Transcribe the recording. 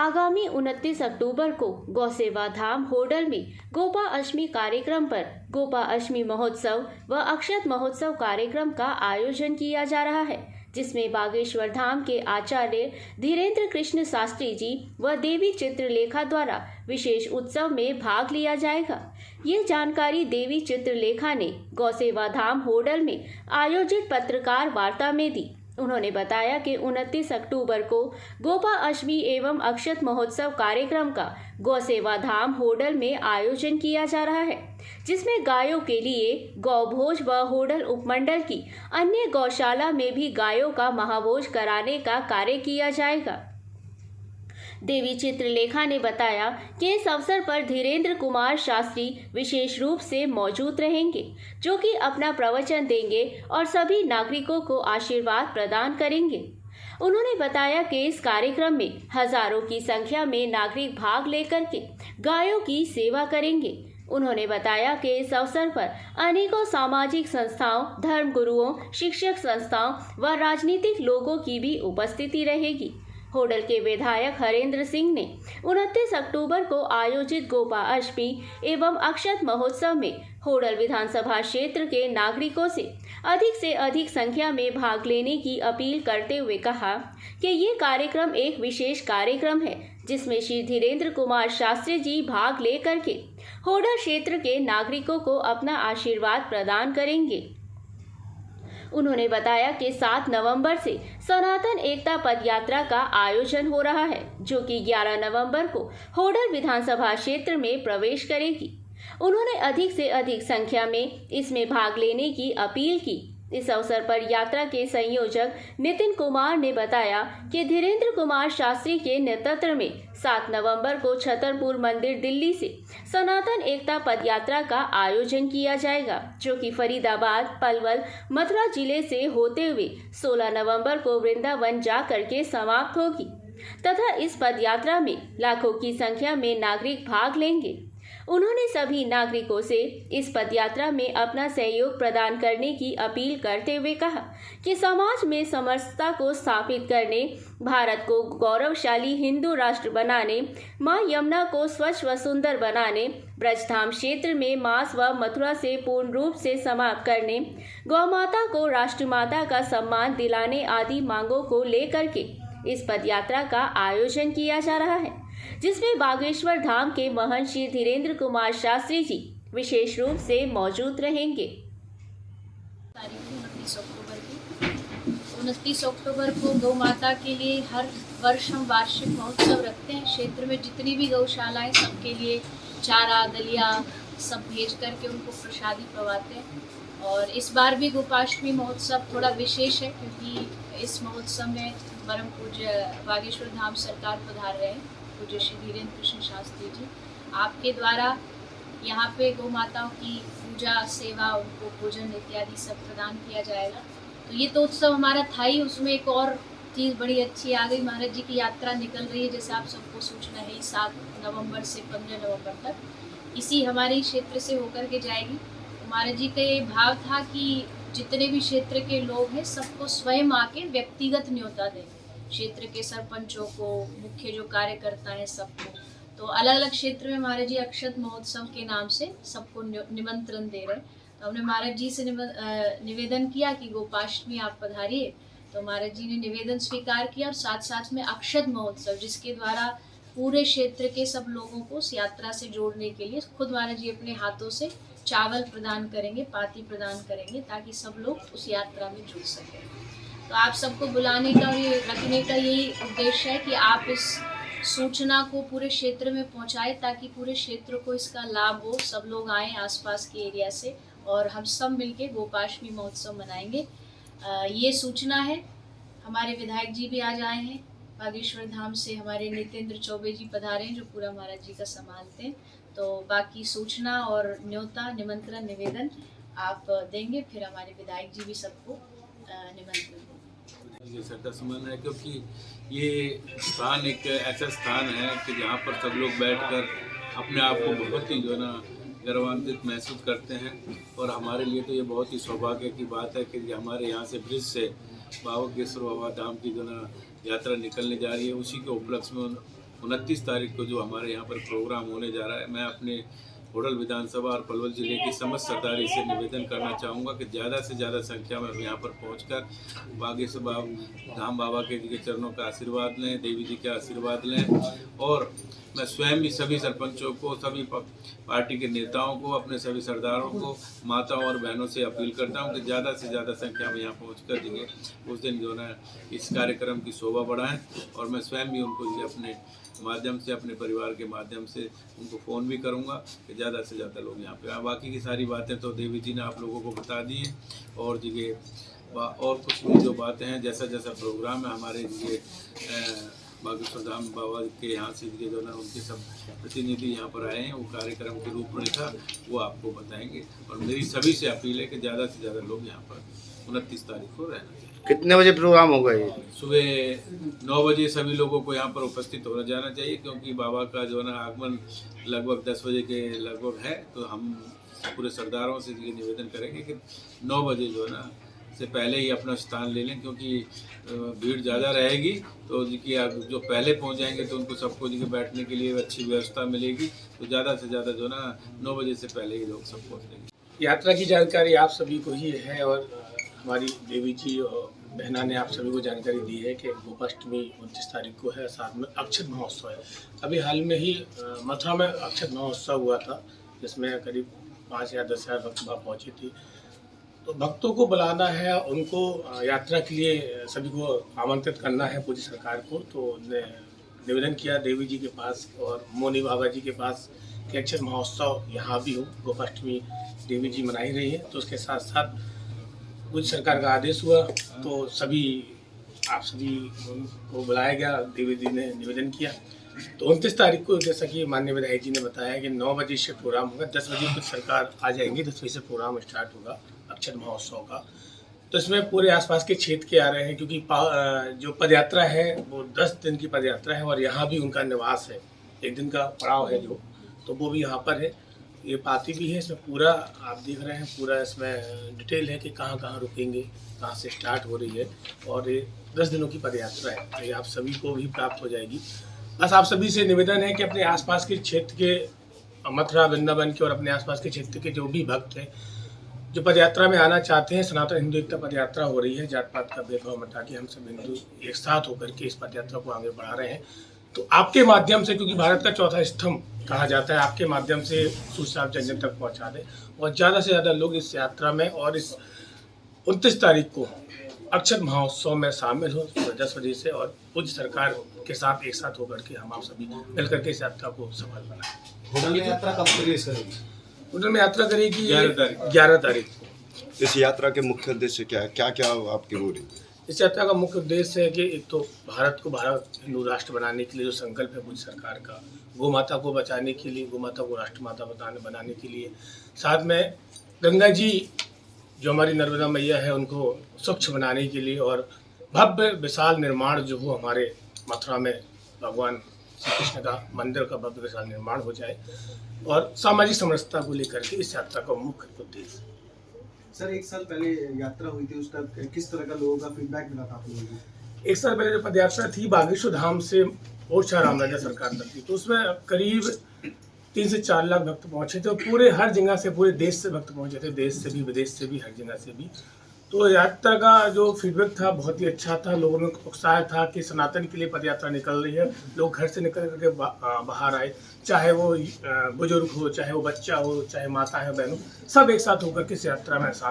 आगामी 29 अक्टूबर को गौसेवा धाम होडल में गोपा अष्टमी कार्यक्रम पर गोपा अष्टमी महोत्सव व अक्षत महोत्सव कार्यक्रम का आयोजन किया जा रहा है, जिसमें बागेश्वर धाम के आचार्य धीरेन्द्र कृष्ण शास्त्री जी व देवी चित्रलेखा द्वारा विशेष उत्सव में भाग लिया जाएगा। ये जानकारी देवी चित्रलेखा ने गौसेवा धाम होडल में आयोजित पत्रकार वार्ता में दी। उन्होंने बताया कि 29 अक्टूबर को गोपा अष्टमी एवं अक्षत महोत्सव कार्यक्रम का गौसेवा धाम होडल में आयोजन किया जा रहा है, जिसमें गायों के लिए गौभोज व होडल उपमंडल की अन्य गौशाला में भी गायों का महाभोज कराने का कार्य किया जाएगा। देवी चित्रलेखा ने बताया कि इस अवसर पर धीरेन्द्र कुमार शास्त्री विशेष रूप से मौजूद रहेंगे, जो कि अपना प्रवचन देंगे और सभी नागरिकों को आशीर्वाद प्रदान करेंगे। उन्होंने बताया कि इस कार्यक्रम में हजारों की संख्या में नागरिक भाग लेकर के गायों की सेवा करेंगे। उन्होंने बताया कि इस अवसर पर अनेकों सामाजिक संस्थाओं, धर्म गुरुओं, शिक्षक संस्थाओं व राजनीतिक लोगों की भी उपस्थिति रहेगी। होडल के विधायक हरेंद्र सिंह ने 29 अक्टूबर को आयोजित गोपा अष्टमी एवं अक्षत महोत्सव में होडल विधानसभा क्षेत्र के नागरिकों से अधिक संख्या में भाग लेने की अपील करते हुए कहा कि ये कार्यक्रम एक विशेष कार्यक्रम है, जिसमें श्री धीरेन्द्र कुमार शास्त्री जी भाग लेकर के होडल क्षेत्र के नागरिकों को अपना आशीर्वाद प्रदान करेंगे। उन्होंने बताया कि 7 नवंबर से सनातन एकता पदयात्रा का आयोजन हो रहा है, जो कि 11 नवंबर को होडल विधानसभा क्षेत्र में प्रवेश करेगी। उन्होंने अधिक से अधिक संख्या में इसमें भाग लेने की अपील की। इस अवसर पर यात्रा के संयोजक नितिन कुमार ने बताया कि धीरेन्द्र कुमार शास्त्री के नेतृत्व में 7 नवंबर को छतरपुर मंदिर दिल्ली से सनातन एकता पदयात्रा का आयोजन किया जाएगा, जो कि फरीदाबाद, पलवल, मथुरा जिले से होते हुए 16 नवंबर को वृंदावन जा करके समाप्त होगी तथा इस पदयात्रा में लाखों की संख्या में नागरिक भाग लेंगे। उन्होंने सभी नागरिकों से इस पदयात्रा में अपना सहयोग प्रदान करने की अपील करते हुए कहा कि समाज में समरसता को स्थापित करने, भारत को गौरवशाली हिंदू राष्ट्र बनाने, मां यमुना को स्वच्छ व सुंदर बनाने, ब्रजधाम क्षेत्र में मांस व मथुरा से पूर्ण रूप से समाप्त करने, गौमाता को राष्ट्रमाता का सम्मान दिलाने आदि मांगों को लेकर के इस पदयात्रा का आयोजन किया जा रहा है, जिसमें बागेश्वर धाम के महंत श्री धीरेन्द्र कुमार शास्त्री जी विशेष रूप से मौजूद रहेंगे। 29 अक्टूबर को गौ माता के लिए हर वर्ष हम वार्षिक महोत्सव रखते हैं। क्षेत्र में जितनी भी गौशालाएं सबके लिए चारा, दलिया सब भेज करके उनको प्रसादी करवाते हैं। और इस बार भी गोपाष्टमी महोत्सव थोड़ा विशेष है, क्योंकि इस महोत्सव में परम पूज्य बागेश्वर धाम सरकार पधार रहे हैं, पूज्य श्री धीरेन्द्र कृष्ण शास्त्री जी। आपके द्वारा यहाँ पे गौ माताओं की पूजा, सेवा, उनको भोजन इत्यादि सब प्रदान किया जाएगा। तो ये तो उत्सव हमारा था ही, उसमें एक और चीज़ बड़ी अच्छी आ गई। महाराज जी की यात्रा निकल रही है, जैसे आप सबको सूचना है, 7 नवंबर से 15 नवंबर तक इसी हमारे क्षेत्र से होकर के जाएगी। महाराज जी का ये भाव था कि जितने भी क्षेत्र के लोग हैं सबको स्वयं आके व्यक्तिगत न्योता दें, क्षेत्र के सरपंचों को, मुख्य जो कार्यकर्ता हैं सबको। तो अलग अलग क्षेत्र में महाराज जी अक्षत महोत्सव के नाम से सबको निमंत्रण दे रहे हैं। तो हमने महाराज जी से निवेदन किया कि गोपाष्टमी आप पधारिए। तो महाराज जी ने निवेदन स्वीकार किया और साथ साथ में अक्षत महोत्सव, जिसके द्वारा पूरे क्षेत्र के सब लोगों को उस यात्रा से जोड़ने के लिए खुद महाराज जी अपने हाथों से चावल प्रदान करेंगे, पाती प्रदान करेंगे, ताकि सब लोग उस यात्रा में जुड़ सकें। तो आप सबको बुलाने का और ये रखने का यही उद्देश्य है कि आप इस सूचना को पूरे क्षेत्र में पहुंचाएं, ताकि पूरे क्षेत्र को इसका लाभ हो, सब लोग आएँ आसपास के एरिया से और हम सब मिलके गोपाष्टमी महोत्सव मनाएंगे। ये सूचना है। हमारे विधायक जी भी आज आए हैं बागेश्वर धाम से, हमारे नितेंद्र चौबे जी पधारे हैं जो पूरा महाराज जी का संभालते हैं। तो बाकी सूचना और न्योता, निमंत्रण, निवेदन आप देंगे, फिर हमारे विधायक जी भी सबको निमंत्रण देंगे। ये श्रद्धा सुमन है, क्योंकि ये स्थान एक ऐसा स्थान है कि जहाँ पर सब लोग बैठकर अपने आप को बहुत ही जो है ना गर्वान्वित महसूस करते हैं। और हमारे लिए तो ये बहुत ही सौभाग्य की बात है कि हमारे यहाँ से ब्रिज से बाबा केसर बाबा धाम की जो ना यात्रा निकलने जा रही है, उसी के उपलक्ष्य में 29 तारीख को जो हमारे यहाँ पर प्रोग्राम होने जा रहा है, मैं अपने होडल विधानसभा और पलवल जिले की समस्त सरदारी से निवेदन करना चाहूँगा कि ज़्यादा से ज़्यादा संख्या में यहाँ पर पहुँचकर बागेश्वर धाम बाबा के चरणों का आशीर्वाद लें, देवी जी का आशीर्वाद लें। और मैं स्वयं भी सभी सरपंचों को, सभी पार्टी के नेताओं को, अपने सभी सरदारों को, माताओं और बहनों से अपील करता हूँ कि ज़्यादा से ज़्यादा संख्या में यहाँ पहुँचकर उस दिन जो है इस कार्यक्रम की शोभा बढ़ाएं। और मैं स्वयं भी उनको अपने माध्यम से, अपने परिवार के माध्यम से उनको फ़ोन भी करूंगा कि ज़्यादा से ज़्यादा लोग यहाँ पे आए। बाकी की सारी बातें तो देवी जी ने आप लोगों को बता दी हैं। और जगह और कुछ भी जो बातें हैं, जैसा जैसा प्रोग्राम है हमारे बागेश्वर धाम बाबा के यहाँ से जो ना उनके सब प्रतिनिधि यहाँ पर आए हैं, वो कार्यक्रम की रूपरेखा वो आपको बताएंगे। और मेरी सभी से अपील है कि ज़्यादा से ज़्यादा लोग यहाँ पर 29 तारीख को रहना चाहिए। कितने बजे प्रोग्राम होगा ये? सुबह 9 बजे सभी लोगों को यहाँ पर उपस्थित होना जाना चाहिए, क्योंकि बाबा का जो है ना आगमन लगभग 10 बजे के लगभग है। तो हम पूरे सरदारों से ये निवेदन करेंगे कि 9 बजे जो है ना से पहले ही अपना स्थान ले लें, क्योंकि भीड़ ज़्यादा रहेगी। तो जो पहले पहुँच जाएंगे तो उनको सबको जगह बैठने के लिए अच्छी व्यवस्था मिलेगी। तो ज़्यादा से ज़्यादा जो है ना 9 बजे से पहले ही लोग सब पहुँच लेंगे। यात्रा की जानकारी आप सभी को ही है और हमारी देवी जी और बहना ने आप सभी को जानकारी दी है कि गोपाष्टमी 29 तारीख को है, साथ में अक्षत महोत्सव है। अभी हाल में ही मथुरा में अक्षत महोत्सव हुआ था, जिसमें करीब 5 या 10 हज़ार भक्त वहाँ पहुँचे थे। तो भक्तों को बुलाना है, उनको यात्रा के लिए सभी को आमंत्रित करना है पूरी सरकार को। तो निवेदन किया देवी जी के पास और मोनी बाबा जी के पास कि अक्षत महोत्सव यहाँ भी हो। गोपाष्टमी देवी जी मनाई रही है, तो उसके साथ साथ कुछ सरकार का आदेश हुआ तो आप सभी को बुलाया गया। देवी जी ने निवेदन किया। तो 29 तारीख को जैसा कि माननीय विधायक जी ने बताया कि 9 बजे से प्रोग्राम होगा। 10 बजे कुछ सरकार आ जाएंगी, 10 बजे से प्रोग्राम स्टार्ट होगा अक्षत महोत्सव का। तो इसमें पूरे आसपास के क्षेत्र के आ रहे हैं, क्योंकि जो पदयात्रा है वो 10 दिन की पदयात्रा है और यहाँ भी उनका निवास है, 1 दिन का पड़ाव है जो, तो वो भी यहाँ पर है। ये पाती भी है, इसमें पूरा आप देख रहे हैं, पूरा इसमें डिटेल है कि कहाँ कहाँ रुकेंगे, कहाँ से स्टार्ट हो रही है। और ये 10 दिनों की पदयात्रा है, तो ये आप सभी को भी प्राप्त हो जाएगी। बस आप सभी से निवेदन है कि अपने आसपास के क्षेत्र के, मथुरा वृंदावन के और अपने आसपास के क्षेत्र के जो भी भक्त हैं जो पदयात्रा में आना चाहते हैं, सनातन हिंदू एकता पदयात्रा हो रही है। जात पात का भेदभाव मिटा के हम सब हिंदू एक साथ होकर के इस पदयात्रा को आगे बढ़ा रहे हैं। तो आपके माध्यम से, क्योंकि भारत का चौथा स्तंभ कहा जाता है, आपके माध्यम से सूचना आप जन जन तक पहुंचा दें और ज़्यादा से ज़्यादा लोग इस यात्रा में और इस 29 तारीख को अक्षत महोत्सव में शामिल हो 10 बजे से, और पूज्य सरकार के साथ एक साथ होकर के हम आप सभी मिलकर के इस यात्रा को सफल बनाएं। होटल में यात्रा कब करेगी? होटल में यात्रा करेगी 11 तारीख को। इस यात्रा के मुख्य उद्देश्य क्या है, क्या क्या आपकी हो रही है? इस यात्रा का मुख्य उद्देश्य है कि एक तो भारत को हिंदू राष्ट्र बनाने के लिए जो संकल्प है पूरी सरकार का, गौ माता को बचाने के लिए, गौ माता को राष्ट्रमाता बनाने के लिए, साथ में गंगा जी जो हमारी नर्मदा मैया है उनको स्वच्छ बनाने के लिए, और भव्य विशाल निर्माण जो हो हमारे मथुरा में भगवान श्री कृष्ण का मंदिर का भव्य विशाल निर्माण हो जाए, और सामाजिक समरसता को लेकर के इस यात्रा का मुख्य उद्देश्य। सर, 1 साल पहले यात्रा हुई थी, उसका किस तरह का लोगों का फीडबैक मिला था आप लोगों को? 1 साल पहले जो पदयात्रा थी बागेश्वर धाम से ओरछा रामराजा सरकार तक थी, तो उसमें करीब 3 से 4 लाख भक्त पहुंचे थे और पूरे हर जगह से, पूरे देश से भक्त पहुंचे थे, देश से भी, विदेश से भी, हर जगह से भी। तो यात्रा का जो फीडबैक था बहुत ही अच्छा था। लोगों में उत्साह था कि सनातन के लिए पदयात्रा निकल रही है। लोग घर से निकल करके बाहर आए, चाहे वो बुजुर्ग हो, चाहे वो बच्चा हो, चाहे माता है, बहनों, सब एक साथ होकर के इस यात्रा में शामिल